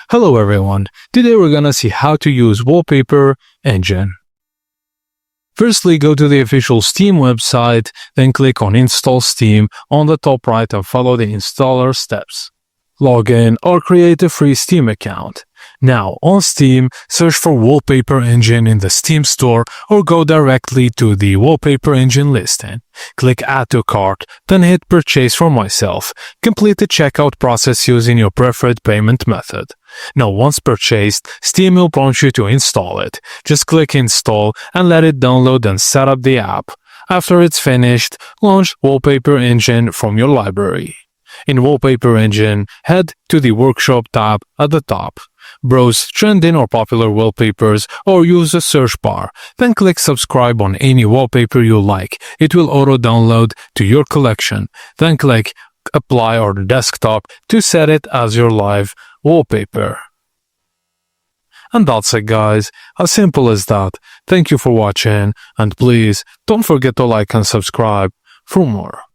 Hello everyone, today we're gonna see how to use Wallpaper Engine. Firstly, go to the official Steam website, then click on Install Steam on the top right and follow the installer steps. Log in or create a free Steam account. Now, on Steam, search for Wallpaper Engine in the Steam store or go directly to the Wallpaper Engine listing. Click Add to Cart, then hit Purchase for myself. Complete the checkout process using your preferred payment method. Now, once purchased, Steam will prompt you to install it. Just click Install and let it download and set up the app. After it's finished, launch Wallpaper Engine from your library. In Wallpaper Engine, head to the Workshop tab at the top. Browse trending or popular wallpapers or use the search bar. Then click subscribe on any wallpaper you like. It will auto-download to your collection. Then click apply on the desktop to set it as your live wallpaper. And that's it, guys. As simple as that. Thank you for watching and please don't forget to like and subscribe for more.